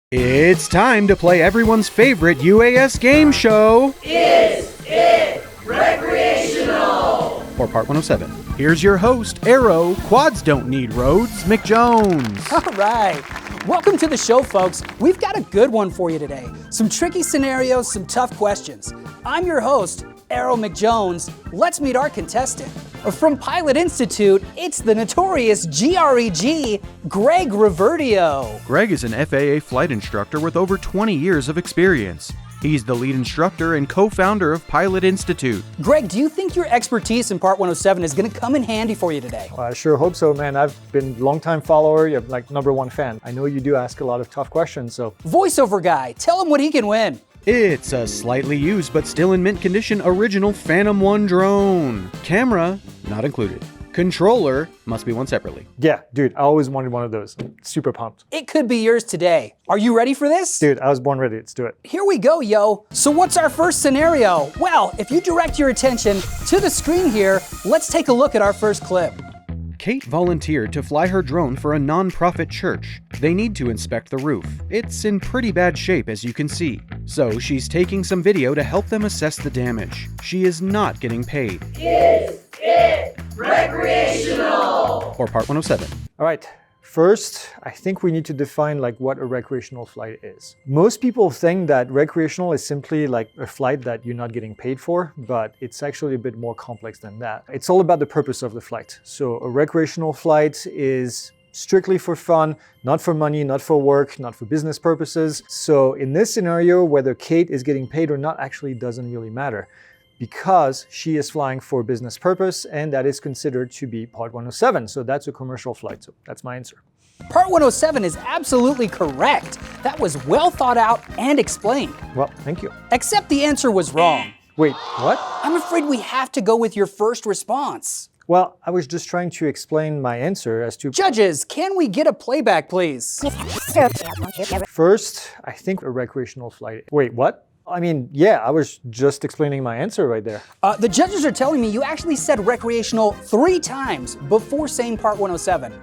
It's time to play everyone's favorite UAS game show. Is it recreational? For part 107. Here's your host, Arrow, Quads Don't Need Roads, McJones. All right. Welcome to the show, folks. We've got a good one for you today. Some tricky scenarios, some tough questions. I'm your host, Arrow McJones. Let's meet our contestant. From Pilot Institute, it's the notorious GREG, Greg Reverdio. Greg is an FAA flight instructor with over 20 years of experience. He's the lead instructor and co-founder of Pilot Institute. Greg, do you think your expertise in Part 107 is going to come in handy for you today? I sure hope so, man. I've been a long-time follower, you're like #1 fan. I know you do ask a lot of tough questions, so. Voiceover guy, tell him what he can win. It's a slightly used but still in mint condition original Phantom 1 drone. Camera, not included. Controller, must be won separately. Yeah, dude, I always wanted one of those. I'm super pumped. It could be yours today. Are you ready for this? Dude, I was born ready. Let's do it. Here we go, yo. So what's our first scenario? Well, if you direct your attention to the screen here, let's take a look at our first clip. Kate volunteered to fly her drone for a non-profit church. They need to inspect the roof. It's in pretty bad shape, as you can see. So she's taking some video to help them assess the damage. She is not getting paid. Is it recreational? For part 107. All right. First, I think we need to define what a recreational flight is. Most people think that recreational is simply like a flight that you're not getting paid for, but it's actually a bit more complex than that. It's all about the purpose of the flight. So a recreational flight is strictly for fun, not for money, not for work, not for business purposes. So in this scenario, whether Kate is getting paid or not actually doesn't really matter, because she is flying for business purpose, and that is considered to be Part 107. So that's a commercial flight. So that's my answer. Part 107 is absolutely correct. That was well thought out and explained. Well, thank you. Except the answer was wrong. Wait, what? I'm afraid we have to go with your first response. Well, I was just trying to explain my answer as to... Judges, can we get a playback, please? First, I think a recreational flight... Wait, what? I mean, yeah, I was just explaining my answer right there. The judges are telling me you actually said recreational 3 times before saying Part 107.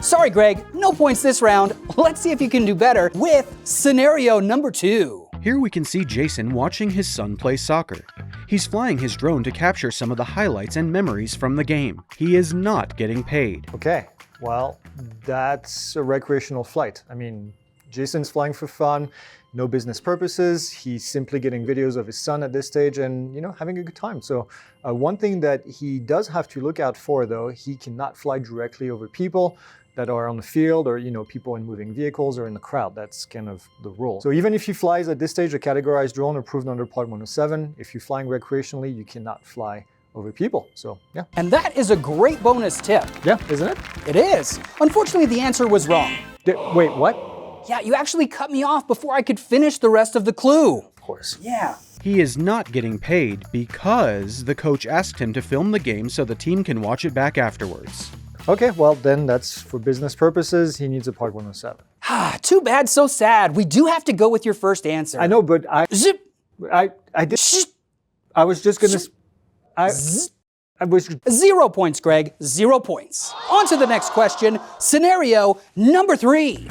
Sorry, Greg, no points this round. Let's see if you can do better with scenario number 2. Here we can see Jason watching his son play soccer. He's flying his drone to capture some of the highlights and memories from the game. He is not getting paid. Okay, well, that's a recreational flight. I mean, Jason's flying for fun, no business purposes. He's simply getting videos of his son at this stage and, having a good time. So one thing that he does have to look out for, though, he cannot fly directly over people that are on the field or, people in moving vehicles or in the crowd. That's kind of the rule. So even if he flies at this stage a categorized drone approved under Part 107, if you're flying recreationally, you cannot fly over people. So, yeah. And that is a great bonus tip. Yeah, isn't it? It is. Unfortunately, the answer was wrong. Wait, what? Yeah, you actually cut me off before I could finish the rest of the clue. Of course. Yeah. He is not getting paid because the coach asked him to film the game so the team can watch it back afterwards. Okay, well then that's for business purposes. He needs a Part 107. Too bad, so sad. We do have to go with your first answer. I know, but Zip. I did. Shh. I was just gonna. I was. 0 points, Greg. 0 points. On to the next question. Scenario number 3.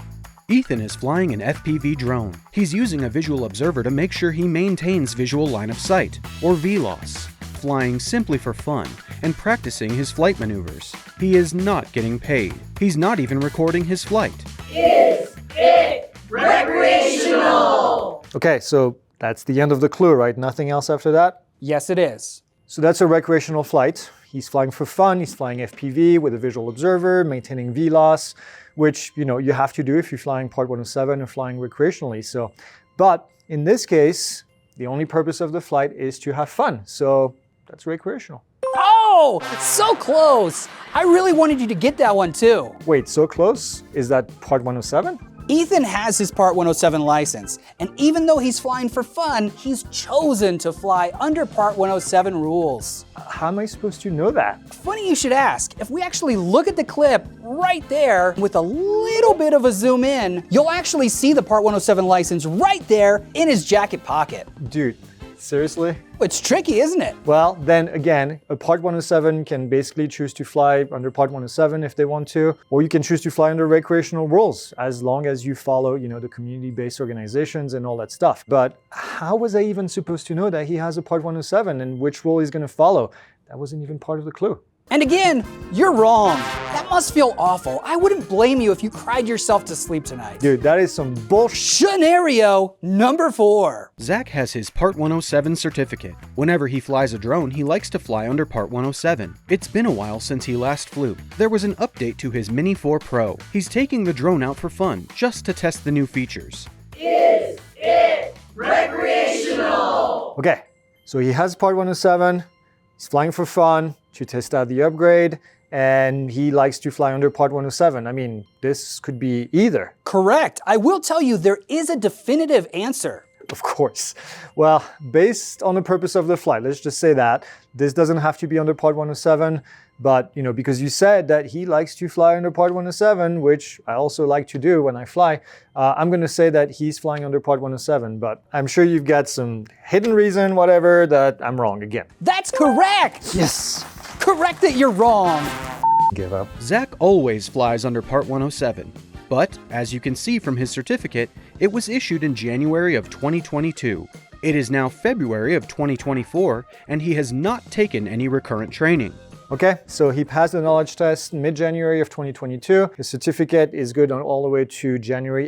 Ethan is flying an FPV drone. He's using a visual observer to make sure he maintains visual line of sight, or VLOS, flying simply for fun and practicing his flight maneuvers. He is not getting paid. He's not even recording his flight. Is it recreational? Okay, so that's the end of the clue, right? Nothing else after that? Yes, it is. So that's a recreational flight. He's flying for fun. He's flying FPV with a visual observer, maintaining VLOS, which, you have to do if you're flying Part 107 and flying recreationally. So, but in this case, the only purpose of the flight is to have fun. So that's recreational. Oh, so close. I really wanted you to get that one too. Wait, so close? Is that Part 107? Ethan has his Part 107 license, and even though he's flying for fun, he's chosen to fly under Part 107 rules. How am I supposed to know that? Funny you should ask. If we actually look at the clip right there with a little bit of a zoom in, you'll actually see the Part 107 license right there in his jacket pocket. Dude, Seriously? It's tricky, isn't it? Well, then again, a Part 107 can basically choose to fly under Part 107 if they want to, or you can choose to fly under recreational rules as long as you follow, the community-based organizations and all that stuff. But how was I even supposed to know that he has a Part 107 and which rule he's going to follow? That wasn't even part of the clue. And again, you're wrong. That must feel awful. I wouldn't blame you if you cried yourself to sleep tonight. Dude, that is some bullshit. Scenario number 4. Zach has his Part 107 certificate. Whenever he flies a drone, he likes to fly under Part 107. It's been a while since he last flew. There was an update to his Mini 4 Pro. He's taking the drone out for fun, just to test the new features. Is it recreational? Okay, so he has Part 107. He's flying for fun to test out the upgrade, and he likes to fly under Part 107. I mean, this could be either. Correct. I will tell you there is a definitive answer. Of course. Well, based on the purpose of the flight, let's just say that this doesn't have to be under Part 107, but because you said that he likes to fly under Part 107, which I also like to do when I fly, I'm going to say that he's flying under Part 107, but I'm sure you've got some hidden reason, whatever, that I'm wrong again. That's correct. Yes. Correct that you're wrong. Give up. Zach always flies under Part 107, but as you can see from his certificate, it was issued in January of 2022. It is now February of 2024, and he has not taken any recurrent training. Okay, so he passed the knowledge test mid-January of 2022. His certificate is good on all the way to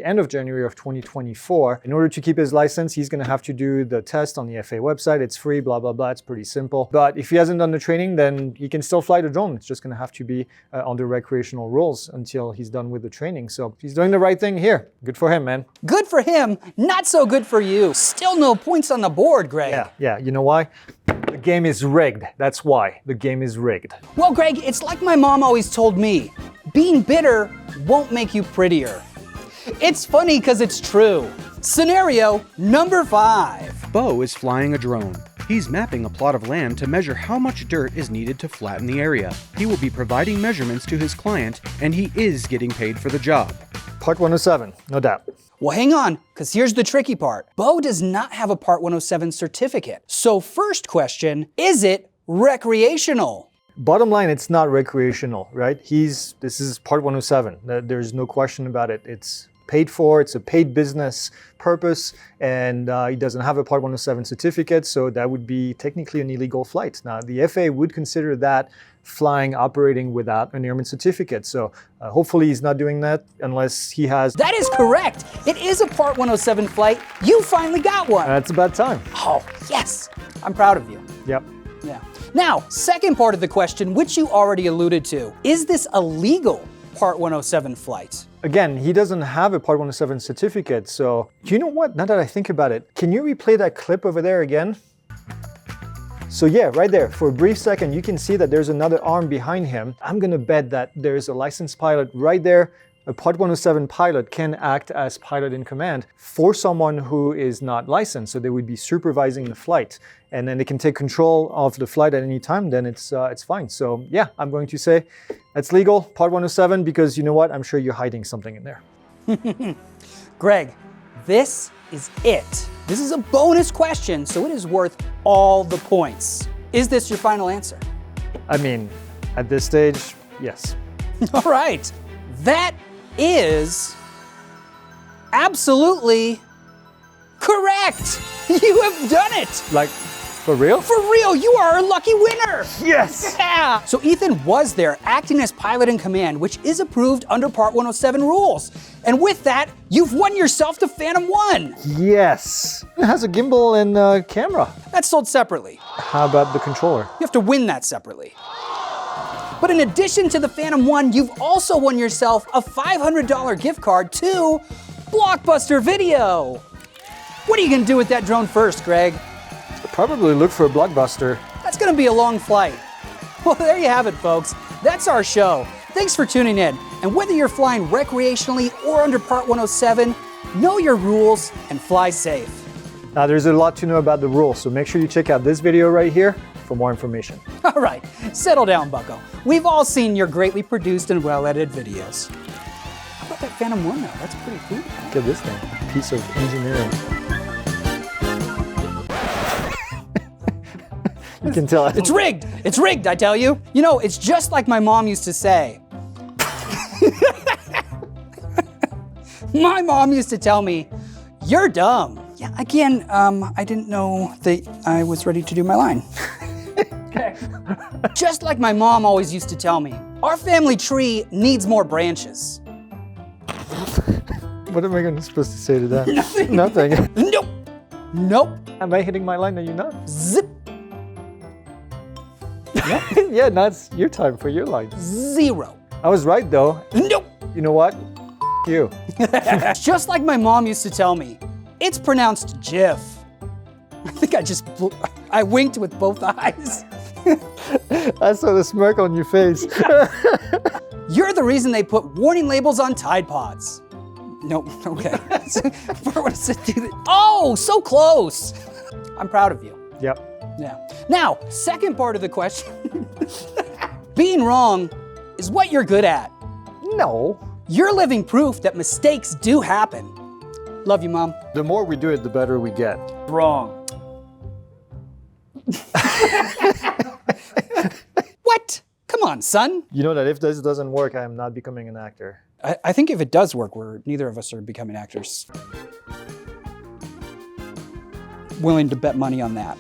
end of January of 2024. In order to keep his license, he's gonna have to do the test on the FAA website. It's free, blah, blah, blah. It's pretty simple. But if he hasn't done the training, then he can still fly the drone. It's just gonna have to be under recreational rules until he's done with the training. So he's doing the right thing here. Good for him, man. Good for him, not so good for you. Still no points on the board, Greg. Yeah, you know why? The game is rigged. That's why. The game is rigged. Well, Greg, it's like my mom always told me, being bitter won't make you prettier. It's funny because it's true. Scenario number 5. Bo is flying a drone. He's mapping a plot of land to measure how much dirt is needed to flatten the area. He will be providing measurements to his client, and he is getting paid for the job. Part 107, no doubt. Well, hang on, because here's the tricky part. Bo does not have a Part 107 certificate. So first question, is it recreational? Bottom line, it's not recreational, right? This is Part 107. There's no question about it. It's paid for, it's a paid business purpose, and he doesn't have a Part 107 certificate, so that would be technically an illegal flight. Now, the FAA would consider that operating without an airman certificate, so hopefully he's not doing that unless he has... That is correct. It is a Part 107 flight. You finally got one. It's about time. Oh, yes. I'm proud of you. Yep. Yeah. Now, second part of the question, which you already alluded to. Is this a legal Part 107 flight? Again, he doesn't have a Part 107 certificate, so... Do you know what? Now that I think about it, can you replay that clip over there again? So yeah, right there, for a brief second, you can see that there's another arm behind him. I'm gonna bet that there's a licensed pilot right there. A Part 107 pilot can act as pilot in command for someone who is not licensed, so they would be supervising the flight. And then they can take control of the flight at any time, then it's fine. So yeah, I'm going to say that's legal, Part 107, because you know what? I'm sure you're hiding something in there. Greg, this is it. This is a bonus question, so it is worth all the points. Is this your final answer? I mean, at this stage, yes. All right. That is absolutely correct. You have done it. Like, for real? For real, you are a lucky winner. Yes. Yeah. So Ethan was there acting as pilot in command, which is approved under Part 107 rules. And with that, you've won yourself the Phantom 1. Yes. It has a gimbal and camera. That's sold separately. How about the controller? You have to win that separately. But in addition to the Phantom 1, you've also won yourself a $500 gift card to Blockbuster Video. What are you gonna do with that drone first, Greg? Probably look for a Blockbuster. That's gonna be a long flight. Well, there you have it, folks. That's our show. Thanks for tuning in. And whether you're flying recreationally or under Part 107, know your rules and fly safe. Now, there's a lot to know about the rules, so make sure you check out this video right here for more information. All right, settle down, bucko. We've all seen your greatly produced and well-edited videos. How about that Phantom 1 though? That's pretty cool. Look at this thing, piece of engineering. can tell. It's rigged. It's rigged, I tell you. You know, it's just like my mom used to say. My mom used to tell me, "You're dumb." Yeah, again, I didn't know that I was ready to do my line. Okay. Just like my mom always used to tell me, our family tree needs more branches. What am I supposed to say to that? Nothing. Nothing. Nope. Nope. Am I hitting my line? Are you not? Zip. Yeah, now it's your time for your line. 0. I was right though. Nope. You know what? You. Just like my mom used to tell me, it's pronounced Jif. I think I winked with both eyes. I saw the smirk on your face. You're the reason they put warning labels on Tide Pods. Nope, okay. Oh, so close. I'm proud of you. Yep. Yeah. Now, second part of the question. Being wrong is what you're good at. No. You're living proof that mistakes do happen. Love you, Mom. The more we do it, the better we get. Wrong. What? Come on, son. You know that if this doesn't work, I am not becoming an actor. I think if it does work, neither of us are becoming actors. Willing to bet money on that.